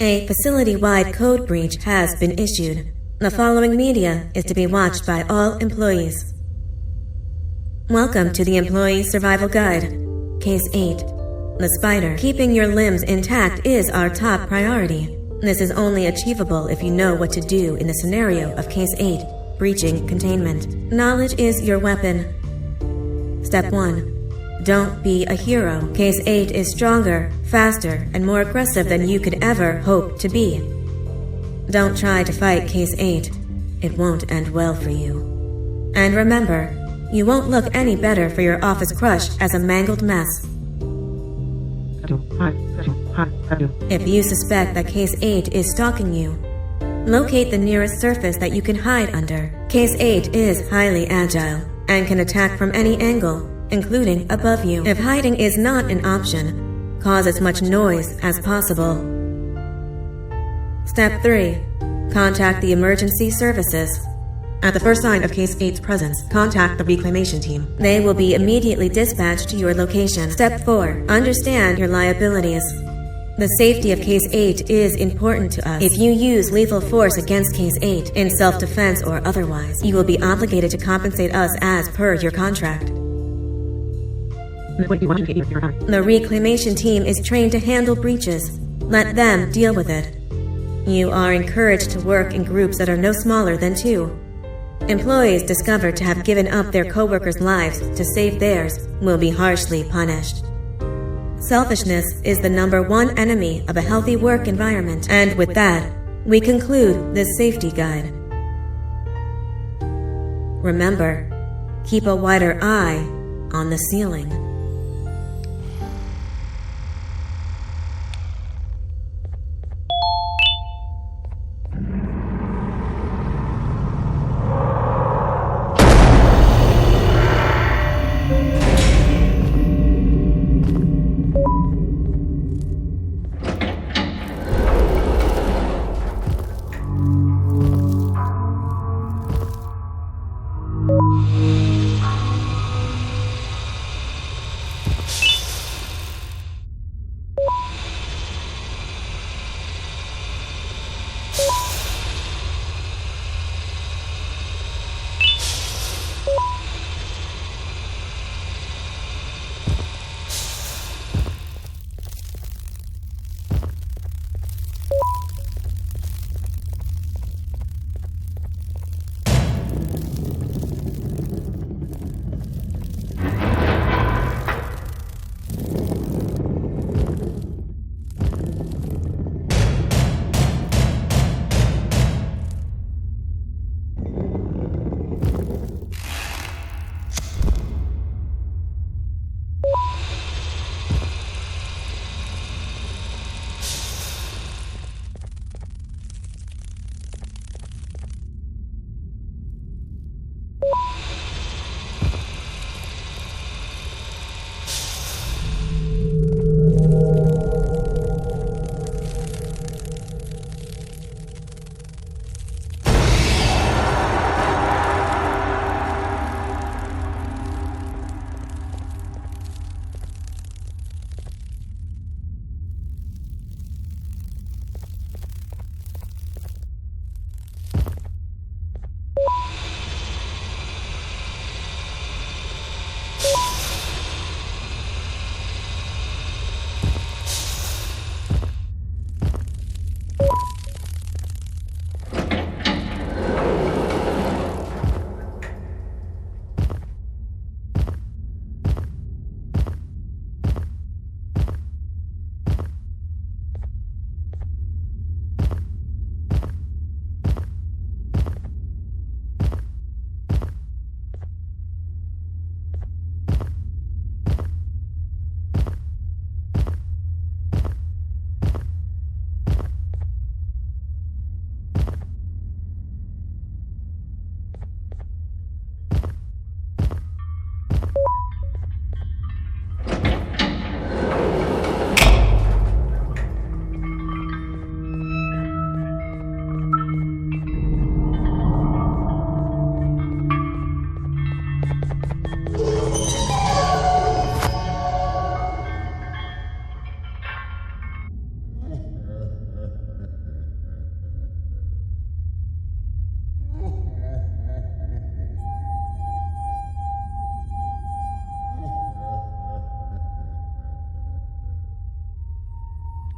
A facility-wide code breach has been issued. The following media is to be watched by all employees. Welcome to the Employee Survival Guide. Case 8. The Spider. Keeping your limbs intact is our top priority. This is only achievable if you know what to do in the scenario of Case 8, breaching containment. Knowledge is your weapon. Step 1. Don't be a hero. Case 8 is stronger, faster, and more aggressive than you could ever hope to be. Don't try to fight Case 8. It won't end well for you. And remember, you won't look any better for your office crush as a mangled mess. If you suspect that Case 8 is stalking you, locate the nearest surface that you can hide under. Case 8 is highly agile and can attack from any angle, including above you. If hiding is not an option, cause as much noise as possible. Step 3. Contact the emergency services. At the first sign of Case 8's presence, contact the reclamation team. They will be immediately dispatched to your location. Step 4. Understand your liabilities. The safety of Case 8 is important to us. If you use lethal force against Case 8, in self-defense or otherwise, you will be obligated to compensate us as per your contract. The reclamation team is trained to handle breaches. Let them deal with it. You are encouraged to work in groups that are no smaller than 2. Employees discovered to have given up their coworkers' lives to save theirs will be harshly punished. Selfishness is the #1 enemy of a healthy work environment. And with that, we conclude this safety guide. Remember, keep a wider eye on the ceiling.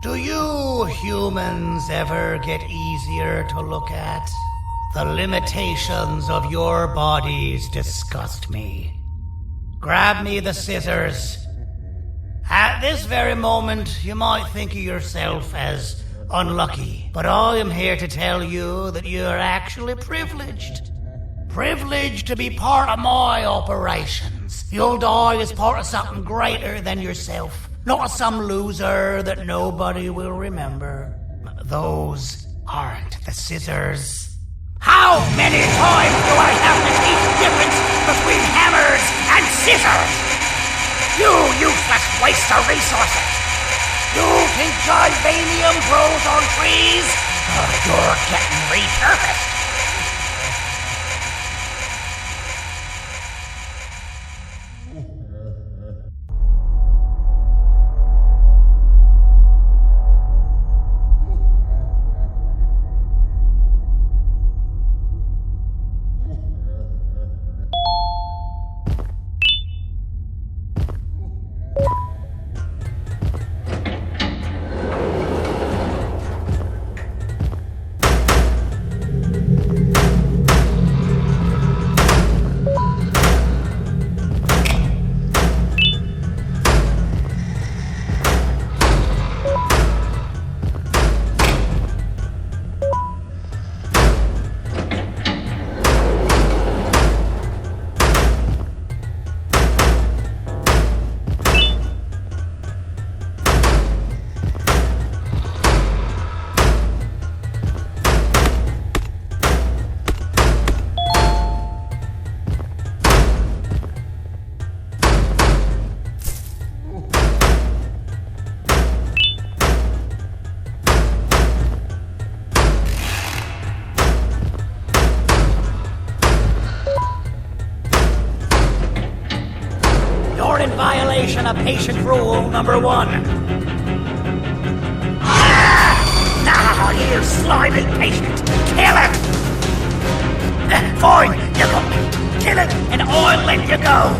Do you humans ever get easier to look at? The limitations of your bodies disgust me. Grab me the scissors. At this very moment, you might think of yourself as unlucky, but I am here to tell you that you are actually privileged. Privileged to be part of my operations. You'll die as part of something greater than yourself, not as some loser that nobody will remember. Those aren't the scissors. How many times do I have to teach the difference between hammers and scissors? You useless waste of resources! You think Gibanium grows on trees? You're getting repurposed! Violation of patient rule number 1. Now, you slimy patient, kill it! Fine, you got me. Kill it, and I'll let you go.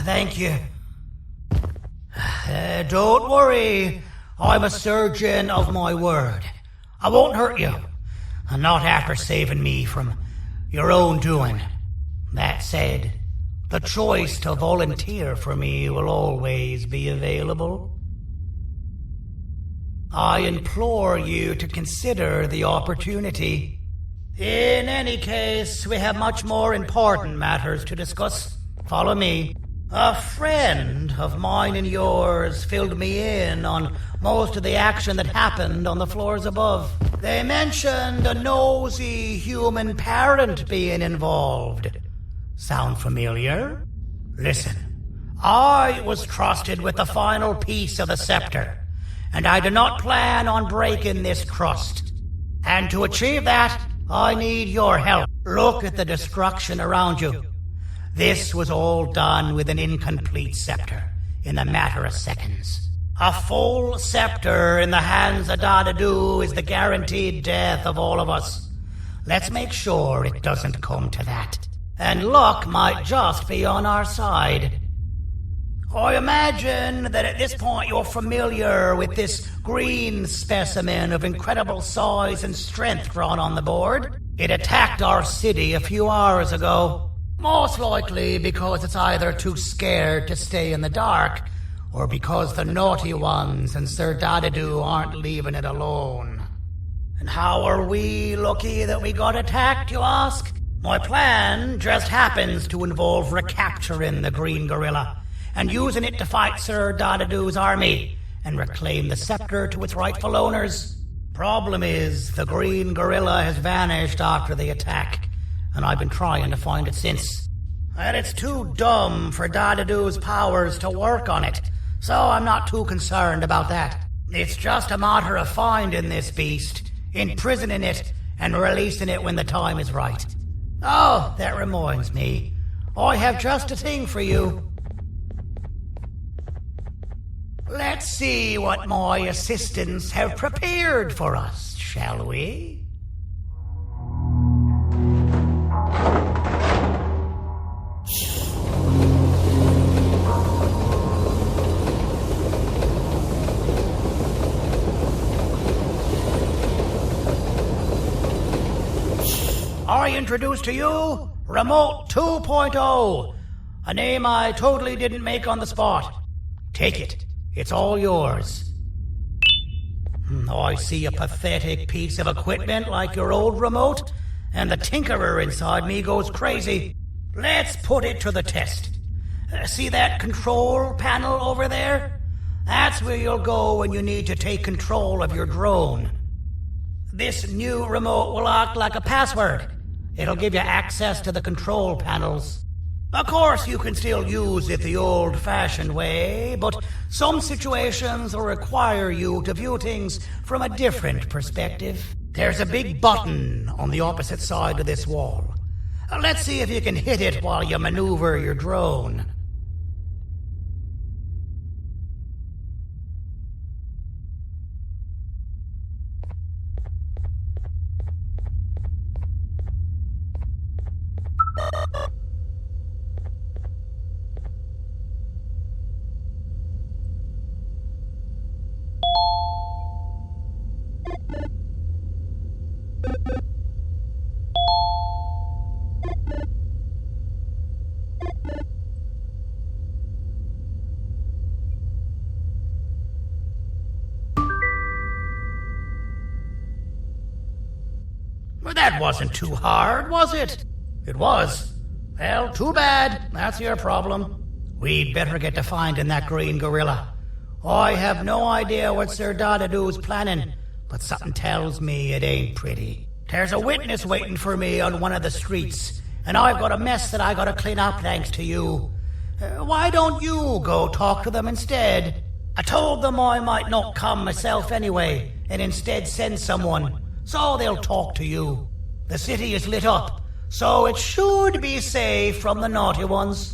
Thank you. Don't worry, I'm a surgeon of my word. I won't hurt you, and not after saving me from your own doing. That said, the choice to volunteer for me will always be available. I implore you to consider the opportunity. In any case, we have much more important matters to discuss. Follow me. A friend of mine and yours filled me in on most of the action that happened on the floors above. They mentioned a nosy human parent being involved. Sound familiar? Listen, I was trusted with the final piece of the scepter, and I do not plan on breaking this trust. And to achieve that, I need your help. Look at the destruction around you. This was all done with an incomplete scepter in a matter of seconds. A full scepter in the hands of Dadadu is the guaranteed death of all of us. Let's make sure it doesn't come to that. And luck might just be on our side. I imagine that at this point you're familiar with this green specimen of incredible size and strength drawn on the board. It attacked our city a few hours ago. Most likely because it's either too scared to stay in the dark, or because the naughty ones and Sir Dadadu aren't leaving it alone. And how are we lucky that we got attacked, you ask? My plan just happens to involve recapturing the green gorilla and using it to fight Sir Dadadu's army and reclaim the scepter to its rightful owners. Problem is, the green gorilla has vanished after the attack, and I've been trying to find it since. And it's too dumb for Dadadu's powers to work on it, so I'm not too concerned about that. It's just a matter of finding this beast, imprisoning it, and releasing it when the time is right. Oh, that reminds me. I have just a thing for you. Let's see what my assistants have prepared for us, shall we? I introduce to you Remote 2.0, a name I totally didn't make on the spot. Take it. It's all yours. I see a pathetic piece of equipment like your old remote, and the tinkerer inside me goes crazy. Let's put it to the test. See that control panel over there? That's where you'll go when you need to take control of your drone. This new remote will act like a password. It'll give you access to the control panels. Of course, you can still use it the old-fashioned way, but some situations will require you to view things from a different perspective. There's a big button on the opposite side of this wall. Let's see if you can hit it while you maneuver your drone. Well, that wasn't too hard, was it? It was. Well, too bad. That's your problem. We'd better get to finding that green gorilla. I have no idea what Sir Dadadoo's planning, but something tells me it ain't pretty. There's a witness waiting for me on one of the streets, and I've got a mess that I gotta clean up thanks to you. Why don't you go talk to them instead? I told them I might not come myself anyway, and instead send someone, so they'll talk to you. The city is lit up, so it should be safe from the naughty ones.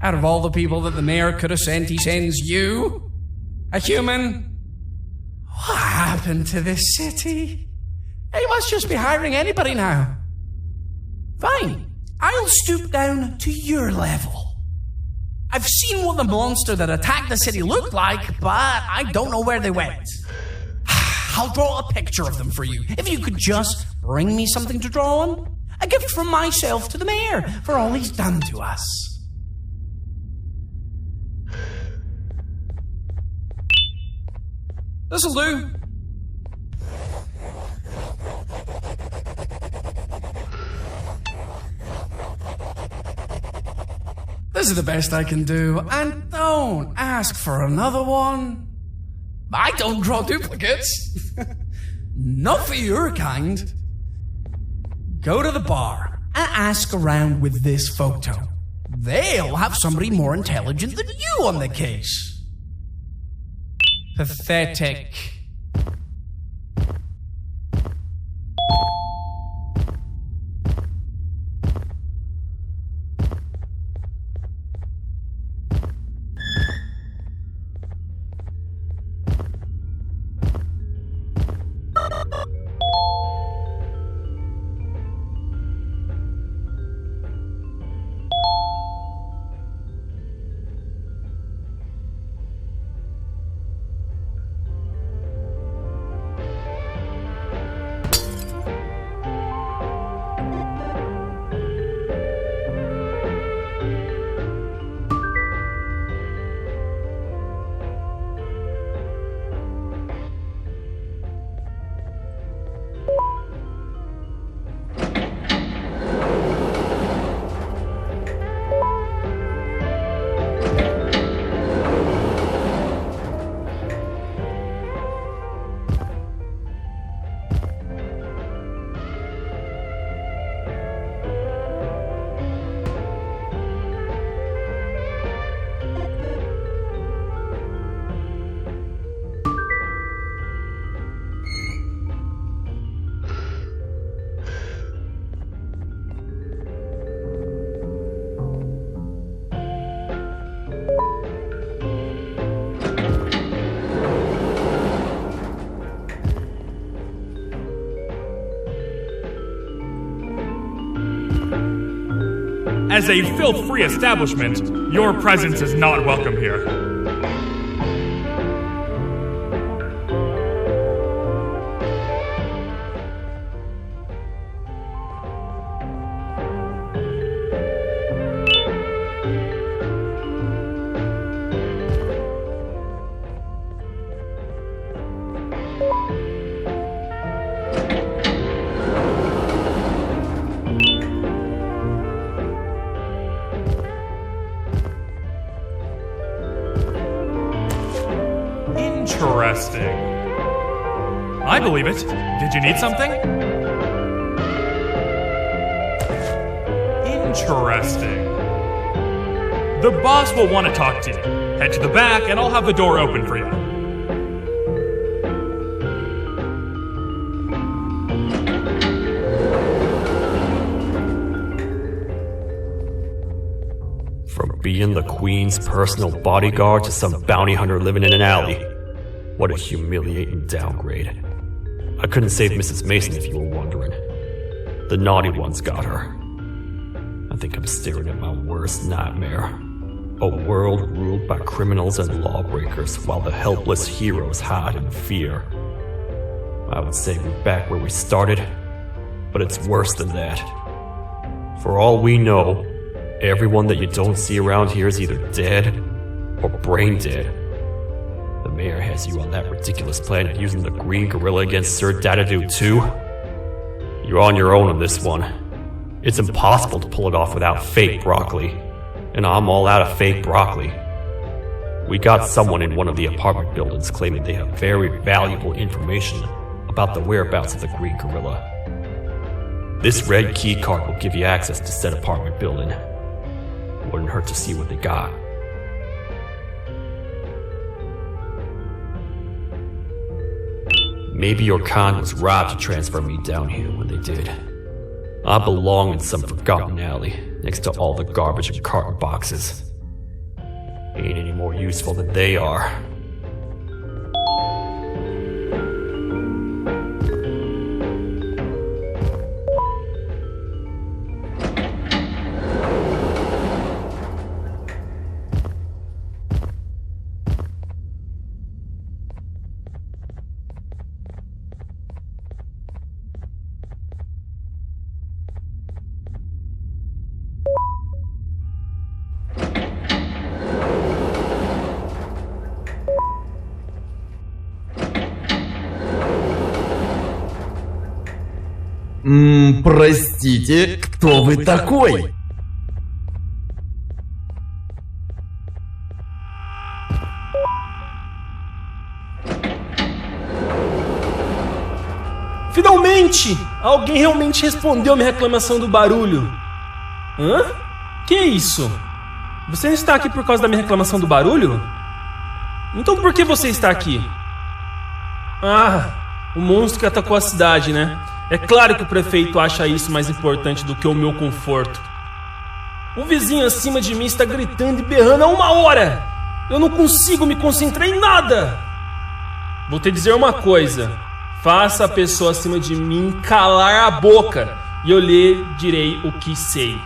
Out of all the people that the mayor could have sent, he sends you? A human? What happened to this city? He must just be hiring anybody now. Fine, I'll stoop down to your level. I've seen what the monster that attacked the city looked like, but I don't know where they went. I'll draw a picture of them for you, if you could just bring me something to draw on. A gift from myself to the mayor for all he's done to us. This'll do. This is the best I can do, and don't ask for another one. I don't draw duplicates. Not for your kind. Go to the bar and ask around with this photo. They'll have somebody more intelligent than you on the case. Pathetic. As a filth-free establishment, your presence is not welcome here. Interesting. I believe it. Did you need something? Interesting. The boss will want to talk to you. Head to the back and I'll have the door open for you. From being the Queen's personal bodyguard to some bounty hunter living in an alley. What a humiliating downgrade. I couldn't save Mrs. Mason if you were wondering. The naughty ones got her. I think I'm staring at my worst nightmare. A world ruled by criminals and lawbreakers while the helpless heroes hide in fear. I would say we're back where we started, but it's worse than that. For all we know, everyone that you don't see around here is either dead or brain dead. The mayor has you on that ridiculous planet using the green gorilla against Sir Dadadoo too? You're on your own on this one. It's impossible to pull it off without fake broccoli. And I'm all out of fake broccoli. We got someone in one of the apartment buildings claiming they have very valuable information about the whereabouts of the green gorilla. This red key card will give you access to said apartment building. Wouldn't hurt to see what they got. Maybe your con was right to transfer me down here when they did. I belong in some forgotten alley, next to all the garbage and carton boxes. Ain't any more useful than they are. Простите, кто вы такой? Finalmente! Alguém realmente respondeu minha reclamação do barulho. Hã? Que é isso? Você não está aqui por causa da minha reclamação do barulho? Então por que você está aqui? Ah, o monstro que atacou a cidade, né? É claro que o prefeito acha isso mais importante do que o meu conforto. O vizinho acima de mim está gritando e berrando há 1 hora. Eu não consigo me concentrar em nada. Vou te dizer uma coisa. Faça a pessoa acima de mim calar a boca e eu lhe direi o que sei.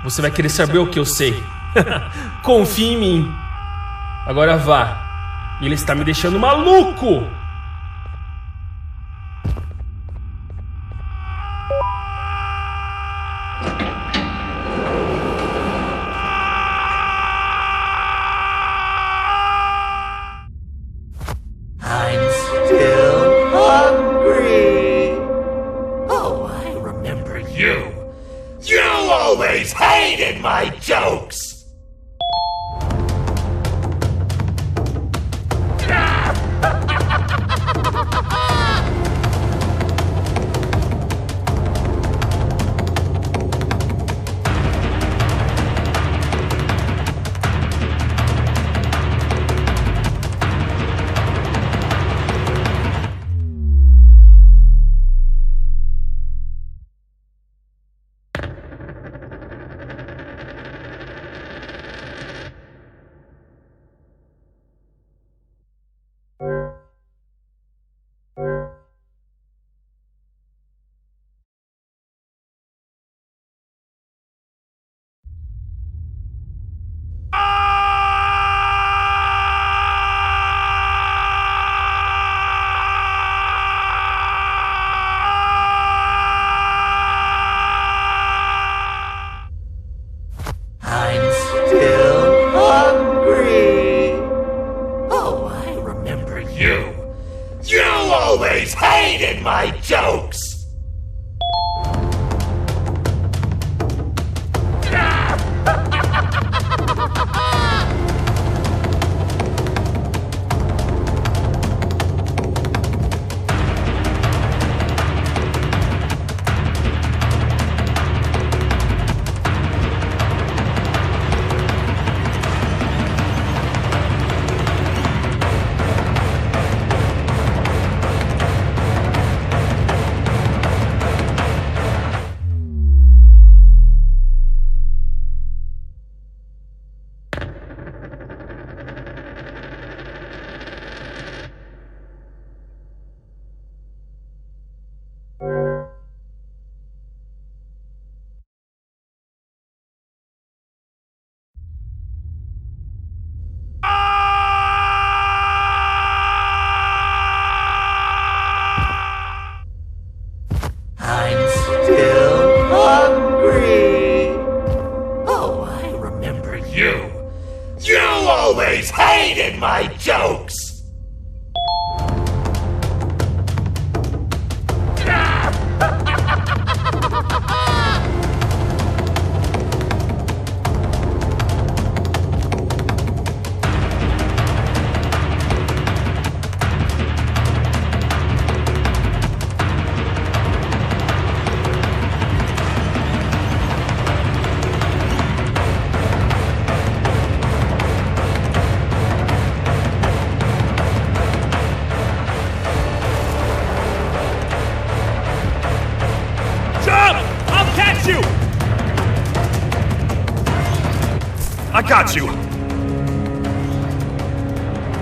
Você vai querer saber o que eu sei. Confie em mim. Agora vá. Ele está me deixando maluco. I'm still hungry. Oh, I remember you. You always hated my jokes. my jokes! I'm still hungry. Oh, I remember you. You always hated my jokes. I got you!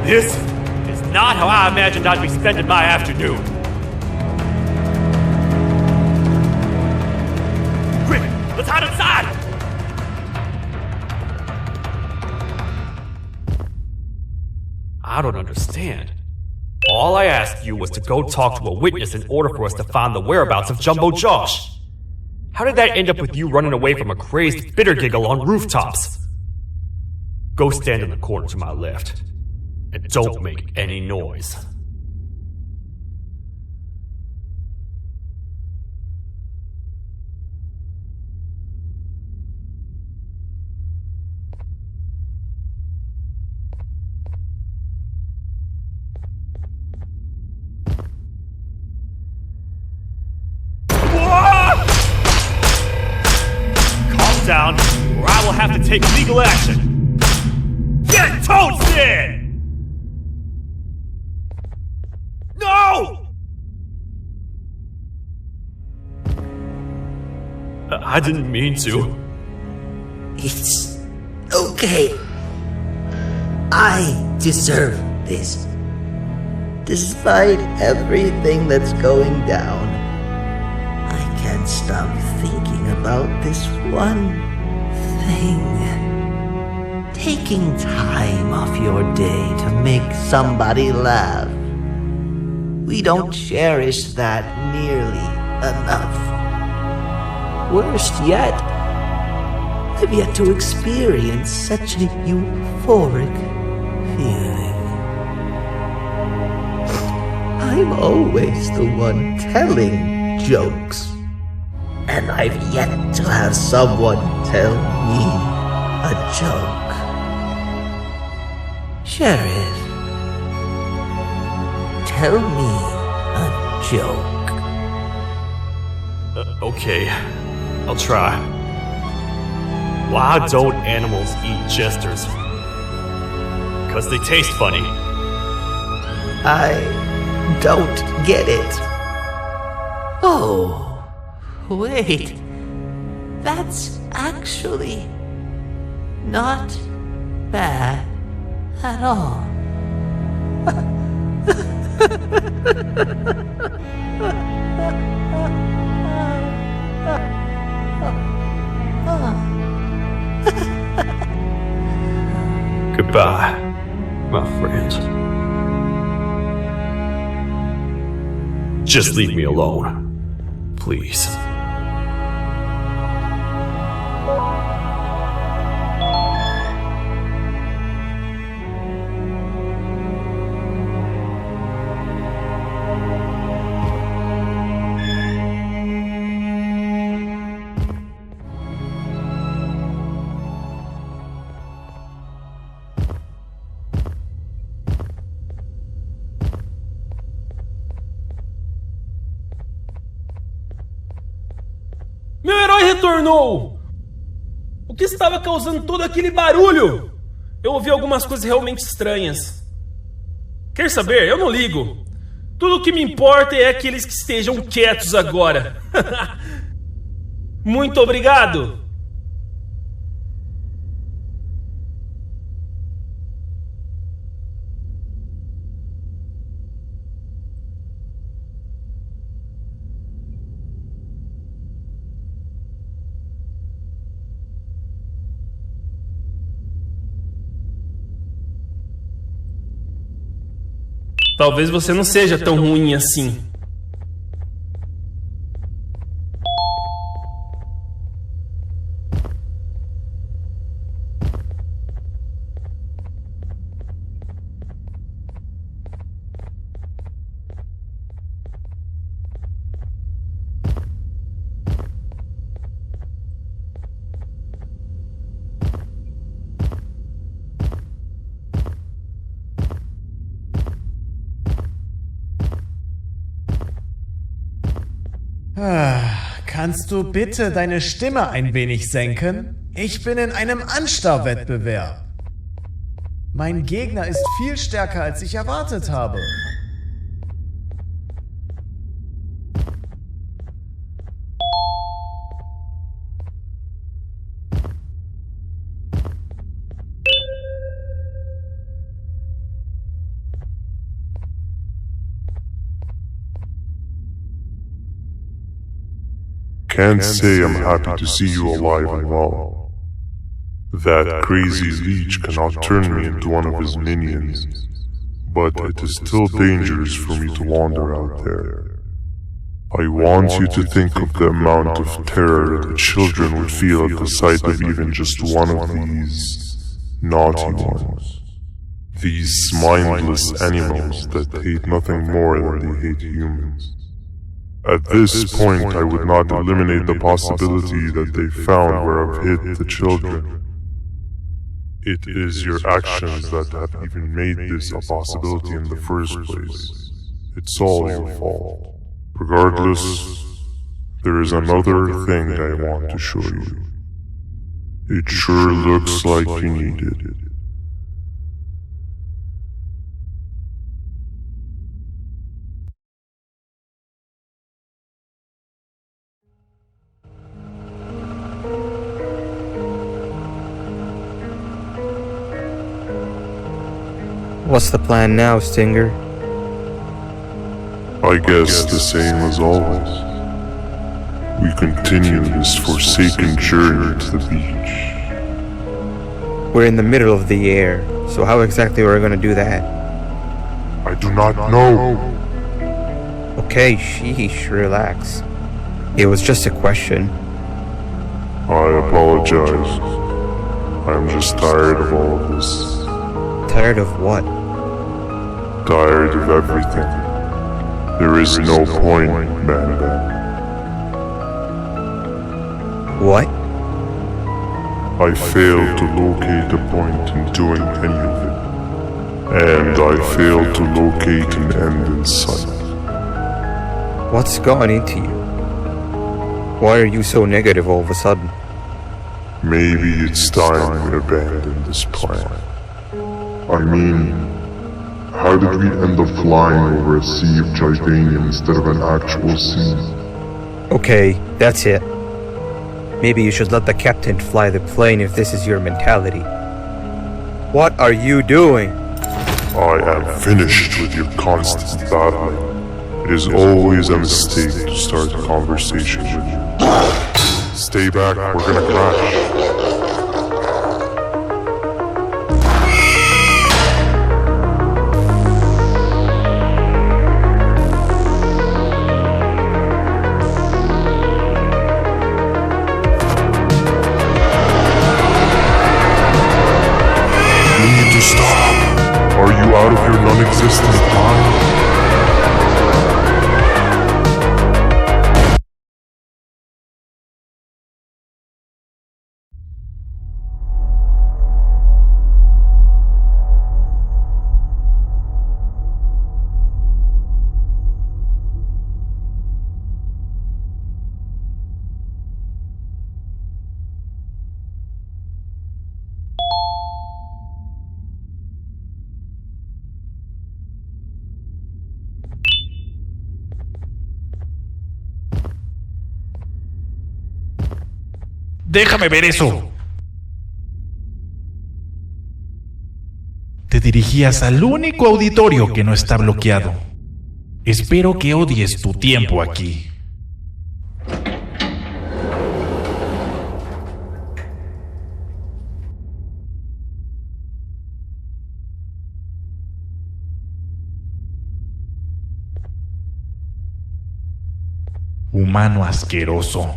This is not how I imagined I'd be spending my afternoon. Quick, let's hide inside! I don't understand. All I asked you was to go talk to a witness in order for us to find the whereabouts of Jumbo Josh. How did that end up with you running away from a crazed bitter giggle on rooftops? Go stand in the corner to my left, and don't make any noise. Calm down, or I will have to take legal action. Get toasted! No! I didn't mean to. It's okay. I deserve this. Despite everything that's going down, I can't stop thinking about this one thing. Taking time off your day to make somebody laugh. We don't cherish that nearly enough. Worst yet, I've yet to experience such a euphoric feeling. I'm always the one telling jokes, and I've yet to have someone tell me a joke. Sheriff, tell me a joke. Okay, I'll try. Why don't animals eat jesters? 'Cause they taste funny. I don't get it. Oh, wait. That's actually not bad at all. Goodbye, my friend. Just leave me alone, please. retornou! O que estava causando todo aquele barulho? Eu ouvi algumas coisas realmente estranhas. Quer saber? Eu não ligo. Tudo o que me importa é aqueles que estejam quietos agora. Muito obrigado! Talvez você não seja tão ruim assim. Kannst du bitte deine Stimme ein wenig senken? Ich bin in einem Anstarrwettbewerb. Mein Gegner ist viel stärker, als ich erwartet habe. Can't say I'm happy to see you alive and well. That crazy leech cannot turn me into one of his minions, but it is still dangerous for me to wander out there. I want you to think of the amount of terror the children would feel at the sight of even just one of these naughty ones. These mindless animals that hate nothing more than they hate humans. At this point, I would not eliminate the possibility that they found where I've hid the children. It is your actions that have even made this a possibility in the first place. It's all your fault. Regardless, there is another thing I want to show you. It sure looks like you need it. What's the plan now, Stinger? I guess the same as always. We continue this forsaken journey to the beach. We're in the middle of the air, so how exactly are we gonna do that? I do not know. Okay, sheesh, relax. It was just a question. I apologize. I'm just tired of all of this. Tired of what? Tired of everything. There is no point, Banban. What? I failed to locate a point in doing any of it. And I failed to locate an end in sight. What's gone into you? Why are you so negative all of a sudden? Maybe it's time we abandon this plan. I mean, how did we end up flying over a sea of Jardania instead of an actual sea? Okay, that's it. Maybe you should let the captain fly the plane if this is your mentality. What are you doing? I am finished with your constant battling. It is always a mistake to start a conversation with you. Stay back, we're gonna crash. Out of your non-existent mind? Déjame ver eso. Te dirigías al único auditorio que no está bloqueado. Espero que odies tu tiempo aquí. Humano asqueroso.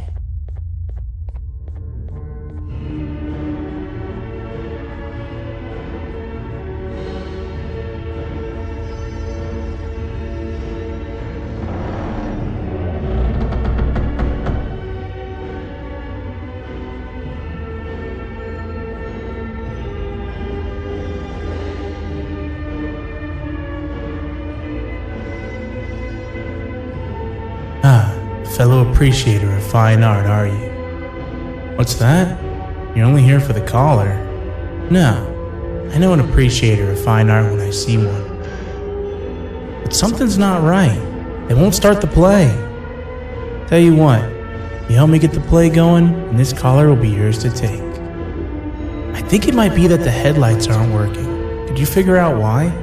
Fellow appreciator of fine art, are you? What's that? You're only here for the collar? No, I know an appreciator of fine art when I see one. But something's not right. They won't start the play. Tell you what, you help me get the play going, and this collar will be yours to take. I think it might be that the headlights aren't working. Did you figure out why?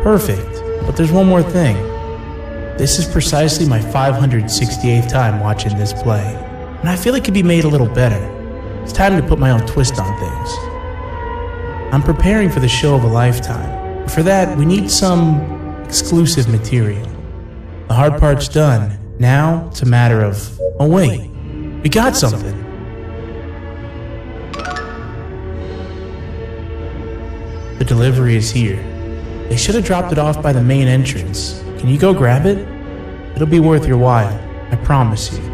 Perfect, but there's one more thing. This is precisely my 568th time watching this play, and I feel it could be made a little better. It's time to put my own twist on things. I'm preparing for the show of a lifetime. For that, we need some exclusive material. The hard part's done. Now, it's a matter of, oh wait, we got something. The delivery is here. They should have dropped it off by the main entrance. Can you go grab it? It'll be worth your while, I promise you.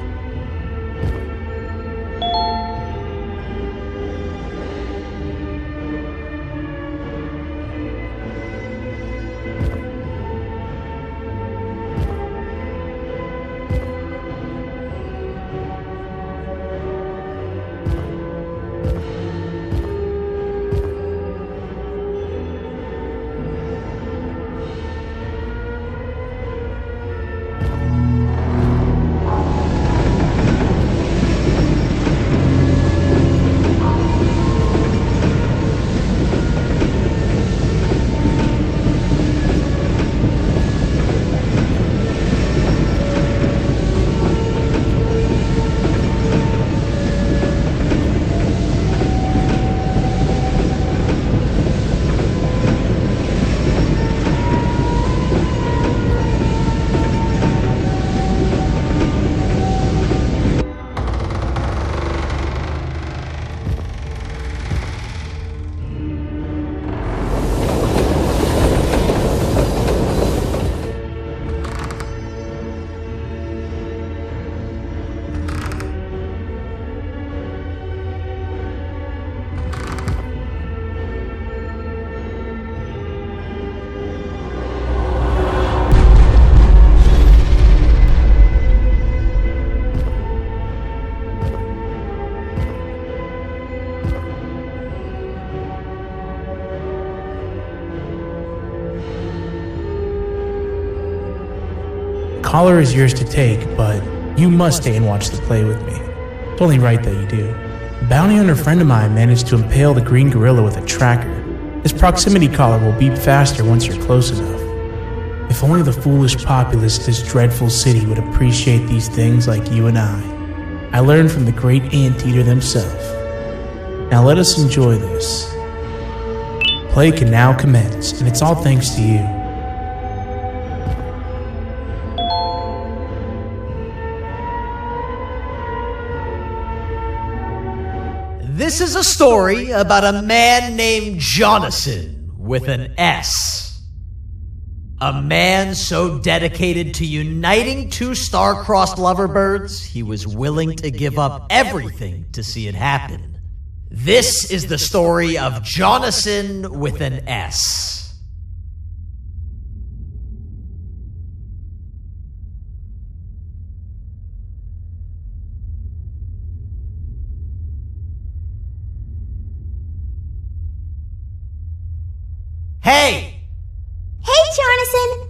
collar is yours to take, but you must stay and watch the play with me. It's only right that you do. A bounty hunter friend of mine managed to impale the green gorilla with a tracker. This proximity collar will beep faster once you're close enough. If only the foolish populace of this dreadful city would appreciate these things like you and I learned from the great anteater themselves. Now let us enjoy this. Play can now commence, and it's all thanks to you. This is a story about a man named Jonathan with an S. A man so dedicated to uniting two star-crossed loverbirds, he was willing to give up everything to see it happen. This is the story of Jonathan with an S. Hey! Hey, Jonathan!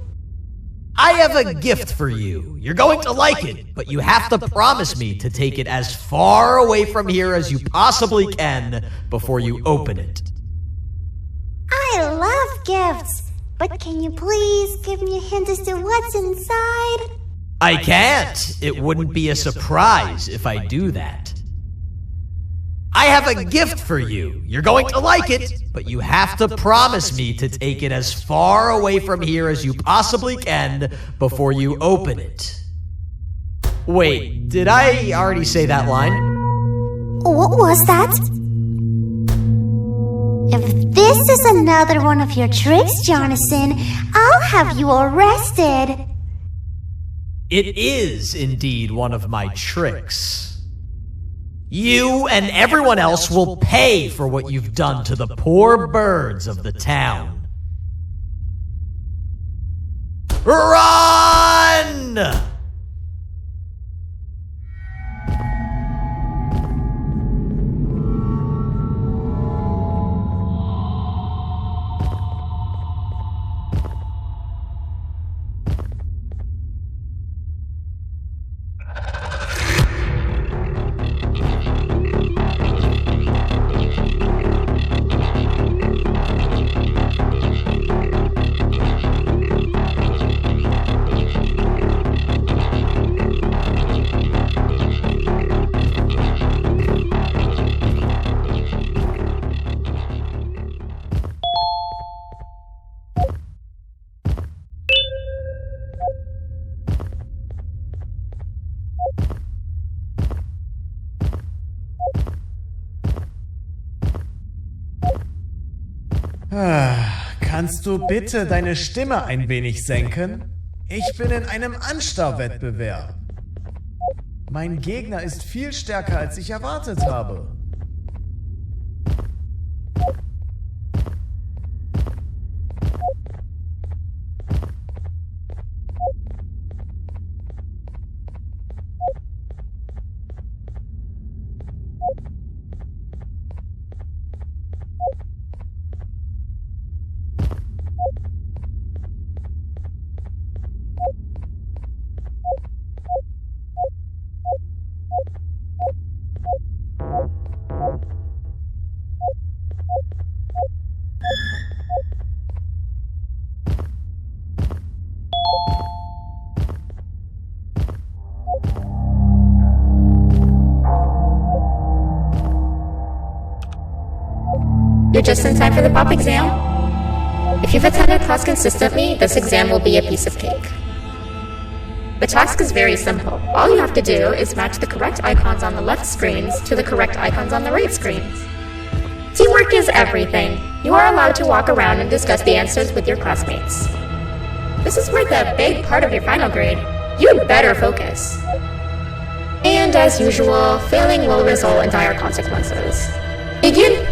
I have a gift for you. You're going to like it, but you have to promise me to take it as far away from here as you possibly can before you open it. I love gifts, but can you please give me a hint as to what's inside? I can't. It wouldn't be a surprise if I do that. I have a gift for you. You're going to like it, but you have to promise me to take it as far away from here as you possibly can before you open it. Wait, did I already say that line? What was that? If this is another one of your tricks, Jonathan, I'll have you arrested. It is indeed one of my tricks. You and everyone else will pay for what you've done to the poor birds of the town. Run! Kannst du bitte deine Stimme ein wenig senken? Ich bin in einem Anstarrwettbewerb. Mein Gegner ist viel stärker, als ich erwartet habe. You're just in time for the pop exam. If you've attended class consistently, this exam will be a piece of cake. The task is very simple. All you have to do is match the correct icons on the left screens to the correct icons on the right screens. Teamwork is everything. You are allowed to walk around and discuss the answers with your classmates. This is worth a big part of your final grade. You'd better focus. And as usual, failing will result in dire consequences. Begin!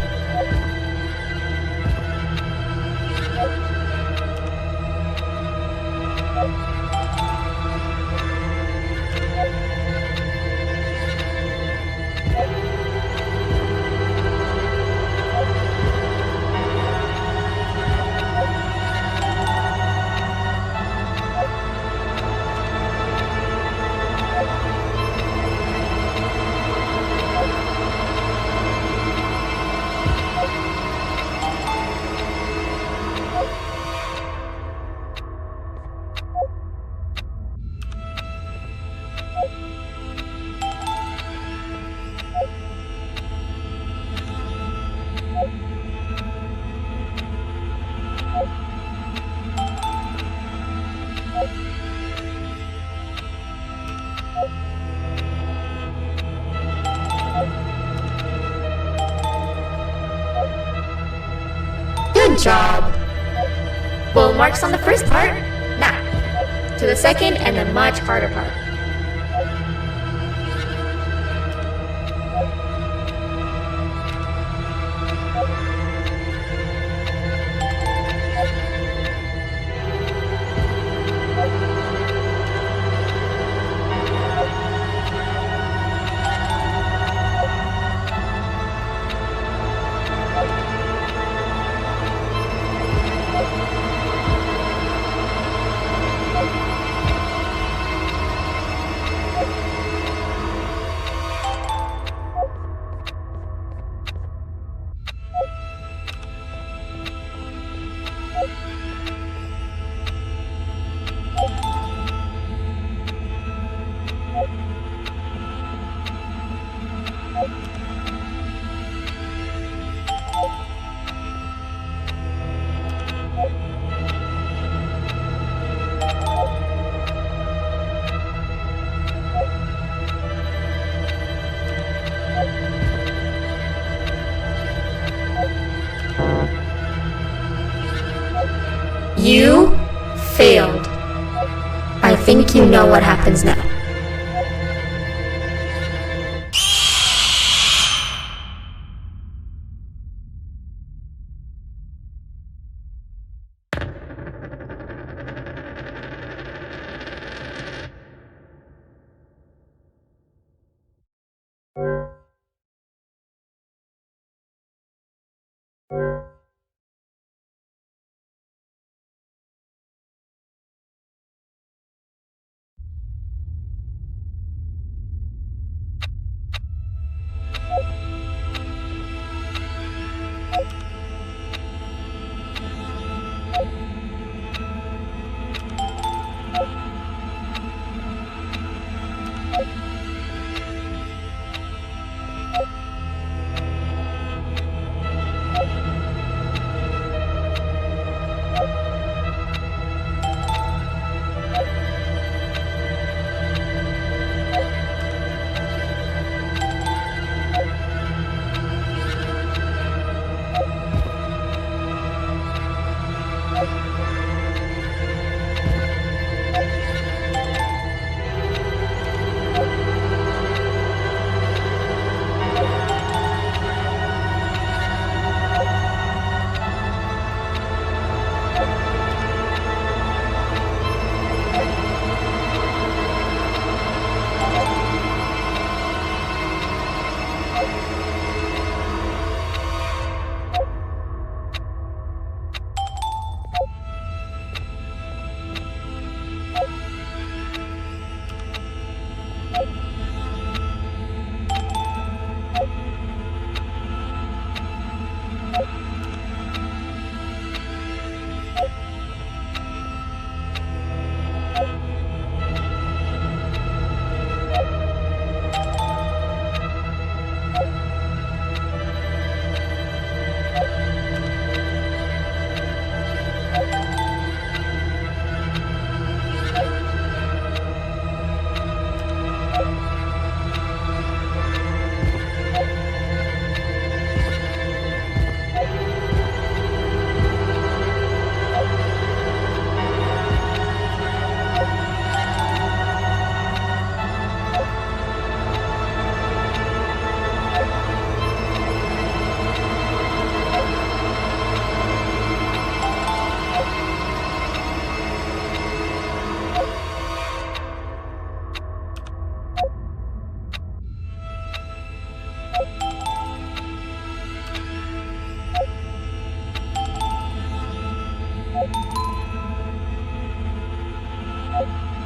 Good job. Well, marks on the first part. Now, to the second and the much harder part. You failed. I think you know what happens now.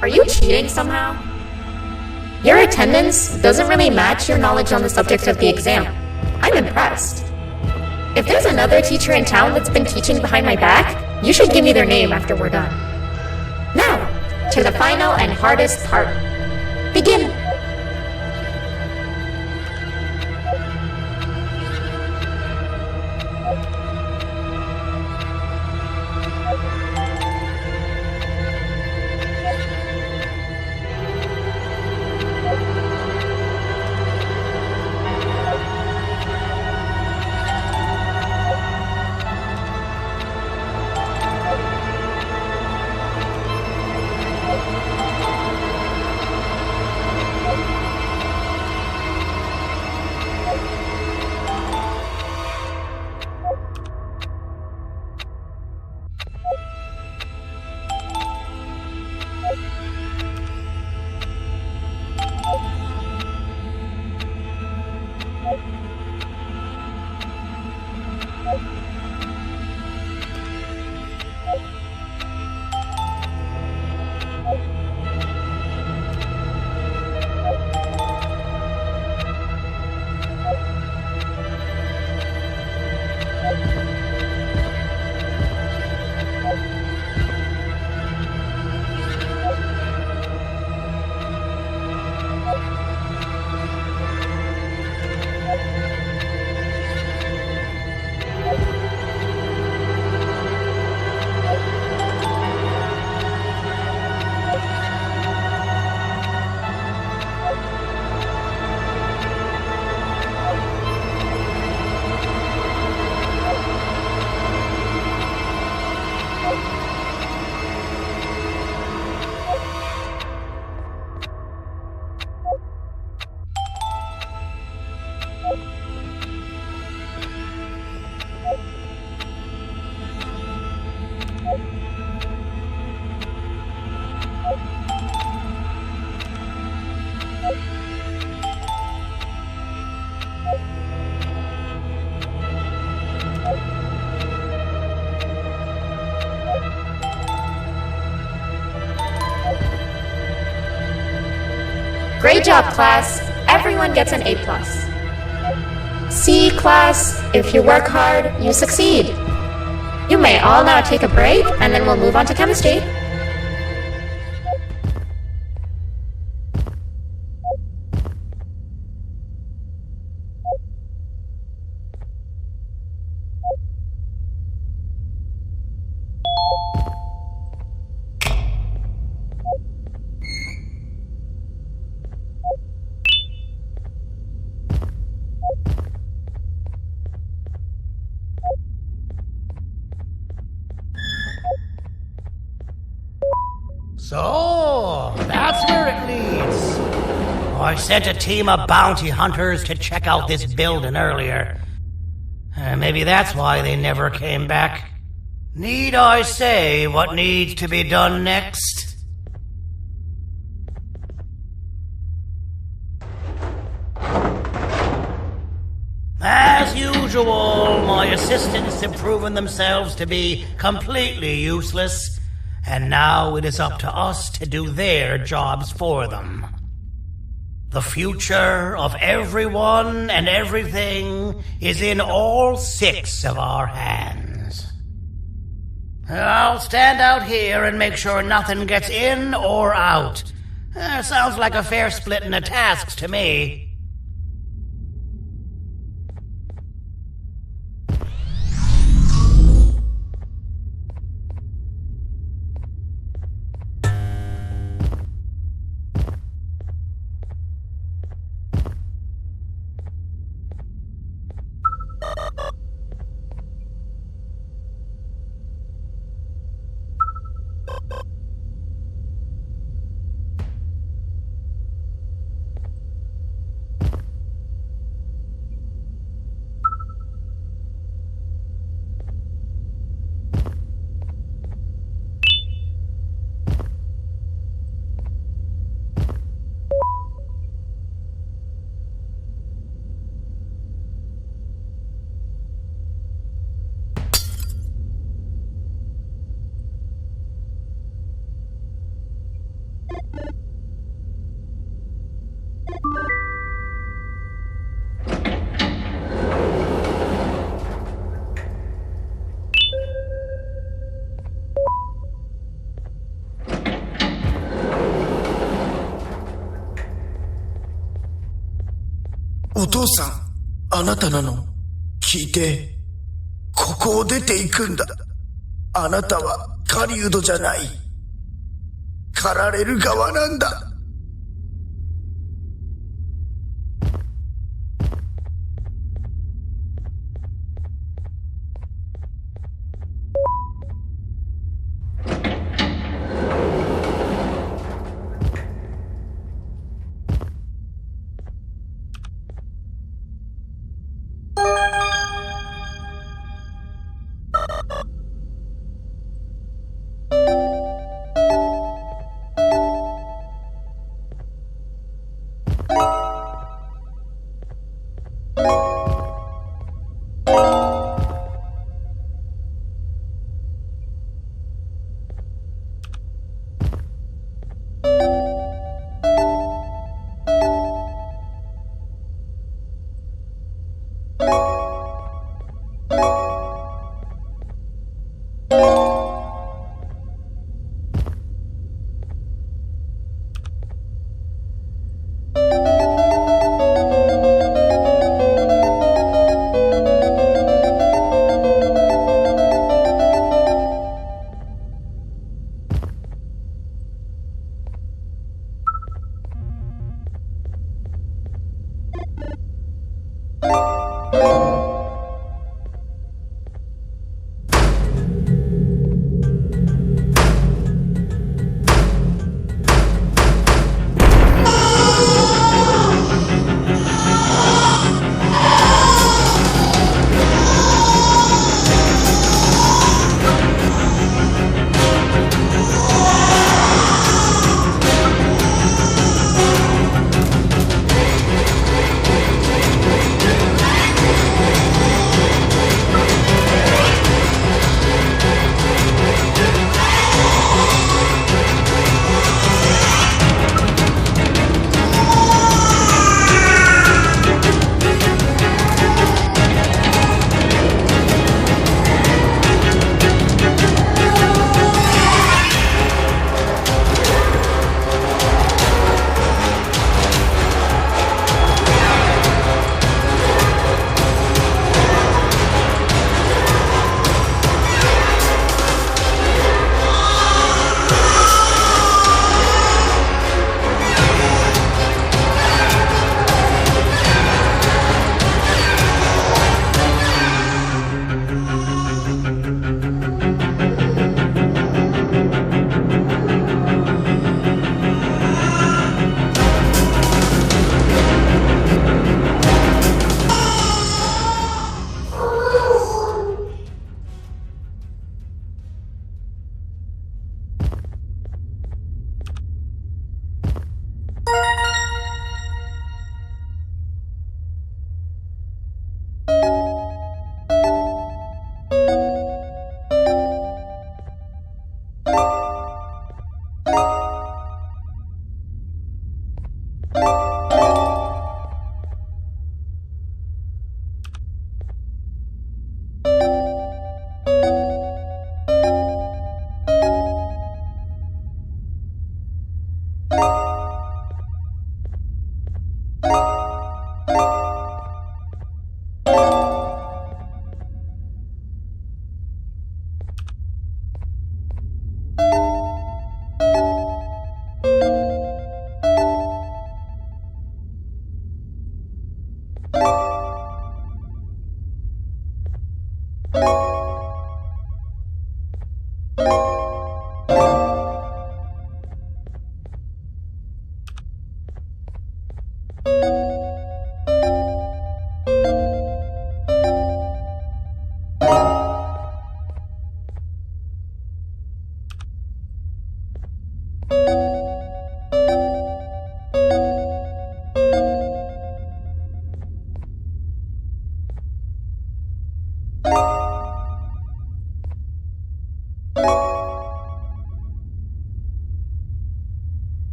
Are you cheating somehow? Your attendance doesn't really match your knowledge on the subject of the exam. I'm impressed. If there's another teacher in town that's been teaching behind my back, you should give me their name after we're done. Now, to the final and hardest part. Begin! Great job, class. Everyone gets an A+. See, class, if you work hard, you succeed. You may all now take a break, and then we'll move on to chemistry. So, that's where it leads. I sent a team of bounty hunters to check out this building earlier. Maybe that's why they never came back. Need I say what needs to be done next? As usual, my assistants have proven themselves to be completely useless. And now it is up to us to do their jobs for them. The future of everyone and everything is in all 6 of our hands. I'll stand out here and make sure nothing gets in or out. Sounds like a fair splitting of tasks to me.お父さん、あなたなの？聞いて、ここを出ていくんだ。あなたは狩人じゃない。狩られる側なんだ。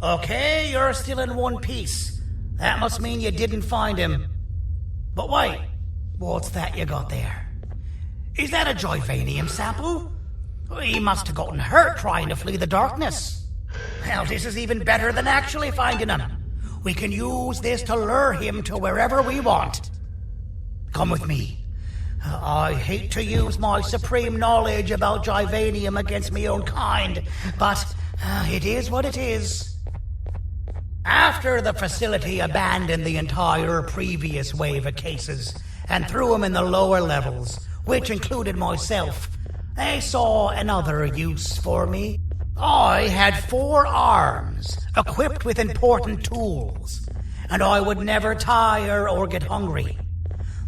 Okay, you're still in one piece. That must mean you didn't find him. But wait, what's that you got there? Is that a Joyvanium sample? He must have gotten hurt trying to flee the darkness. Well, this is even better than actually finding him. We can use this to lure him to wherever we want. Come with me. I hate to use my supreme knowledge about Joyvanium against my own kind, but it is what it is. After the facility abandoned the entire previous wave of cases and threw them in the lower levels, which included myself, they saw another use for me. I had 4 arms, equipped with important tools, and I would never tire or get hungry.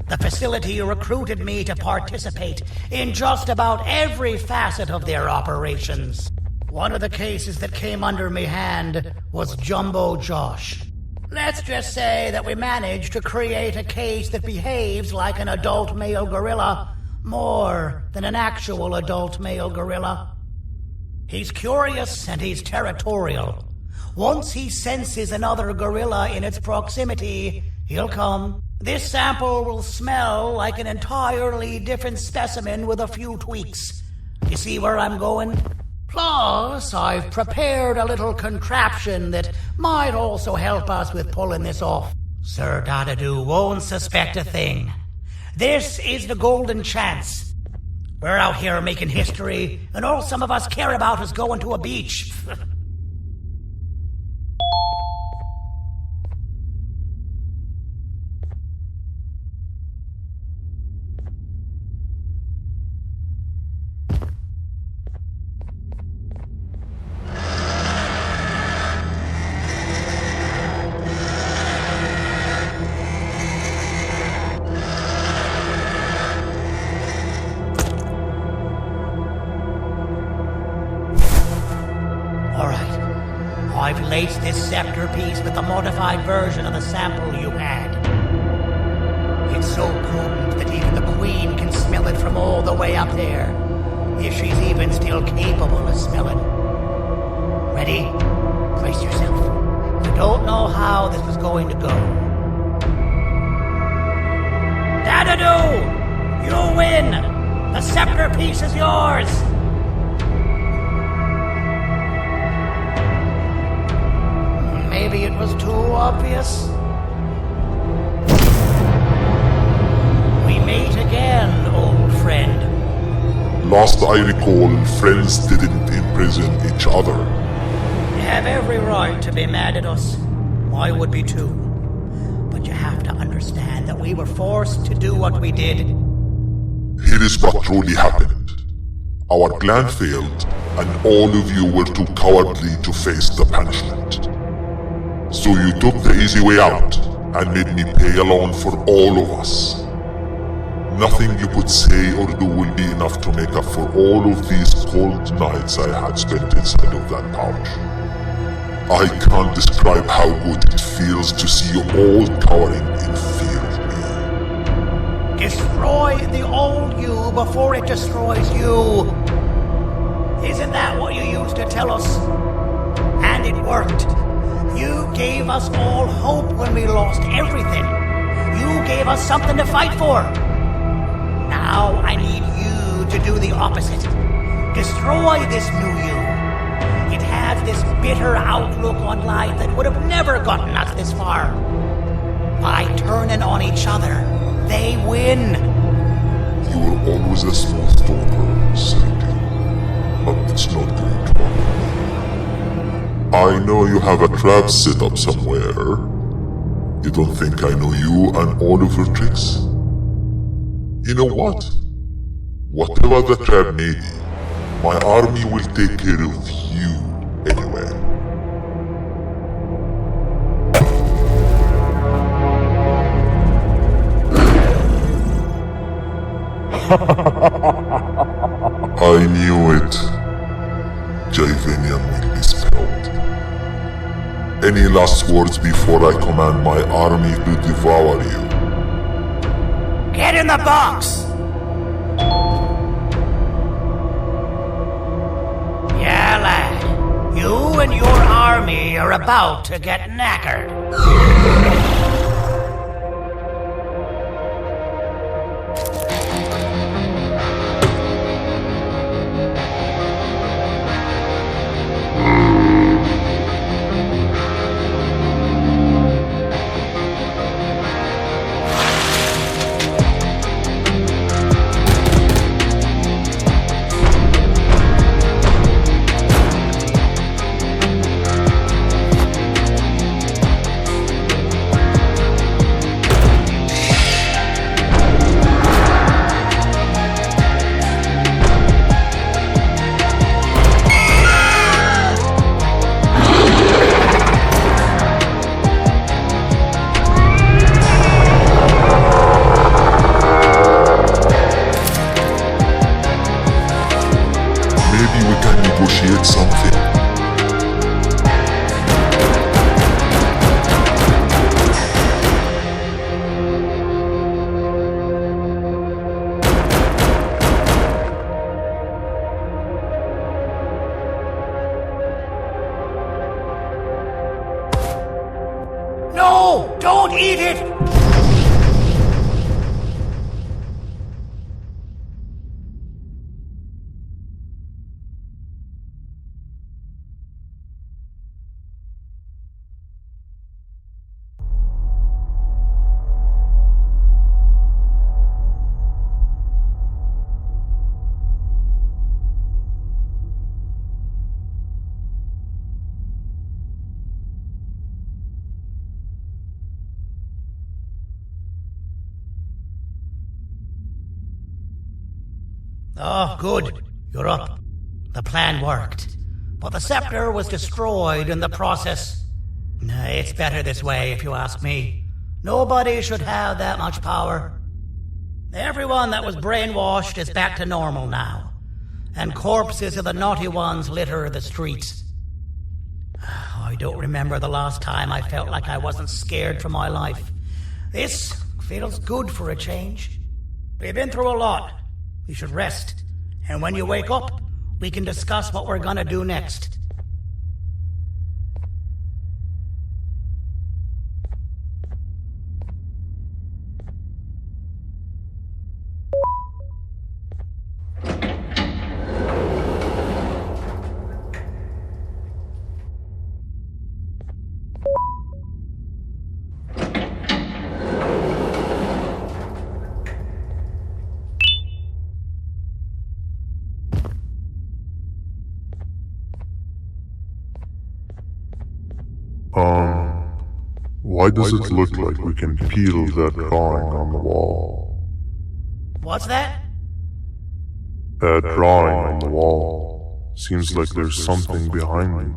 The facility recruited me to participate in just about every facet of their operations. One of the cases that came under me hand was Jumbo Josh. Let's just say that we managed to create a case that behaves like an adult male gorilla, more than an actual adult male gorilla. He's curious and he's territorial. Once he senses another gorilla in its proximity, he'll come. This sample will smell like an entirely different specimen with a few tweaks. You see where I'm going? Plus, I've prepared a little contraption that might also help us with pulling this off. Sir Dadadoo won't suspect a thing. This is the golden chance. We're out here making history, and all some of us care about is going to a beach. I've laced this scepter piece with the modified version of the sample you had. It's so potent that even the Queen can smell it from all the way up there, if she's even still capable of smelling. Ready? Brace yourself. You don't know how this is going to go. Dadadoo! You win! The scepter piece is yours! Maybe it was too obvious. We meet again, old friend. Last I recall, friends didn't imprison each other. You have every right to be mad at us. I would be too. But you have to understand that we were forced to do what we did. Here is what truly happened. Our plan failed, and all of you were too cowardly to face the punishment. So you took the easy way out, and made me pay alone for all of us. Nothing you could say or do will be enough to make up for all of these cold nights I had spent inside of that pouch. I can't describe how good it feels to see you all cowering in fear of me. Destroy the old you before it destroys you. Isn't that what you used to tell us? And it worked. You gave us all hope when we lost everything. You gave us something to fight for. Now I need you to do the opposite. Destroy this new you. It has this bitter outlook on life that would have never gotten us this far. By turning on each other, they win. You were always a small stalker, Sadie. But it's not going to happen. I know you have a trap set up somewhere. You don't think I know you and all of your tricks? You know what? Whatever the trap may be, my army will take care of you anyway. I knew it. Joyvanium will be spelled. Any last words before I command my army to devour you? Get in the box! Yeah, lad. You and your army army are about to get knackered. Negotiate something. No! Don't eat it! Oh, good. You're up. The plan worked. But the scepter was destroyed in the process. It's better this way, if you ask me. Nobody should have that much power. Everyone that was brainwashed is back to normal now. And corpses of the naughty ones litter the streets. I don't remember the last time I felt like I wasn't scared for my life. This feels good for a change. We've been through a lot. You should rest. And when you wake up, we can discuss what we're gonna do next. Why does it look like we can peel that drawing on the wall? What's that? That drawing on the wall. Seems like there's something behind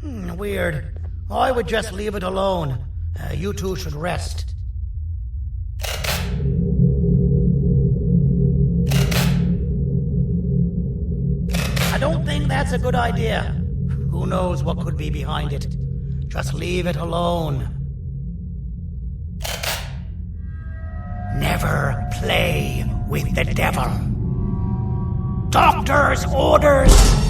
it. Weird. I would just leave it alone. You two should rest. I don't think that's a good idea. Who knows what could be behind it? Just leave it alone. Never play with the devil. Doctor's orders!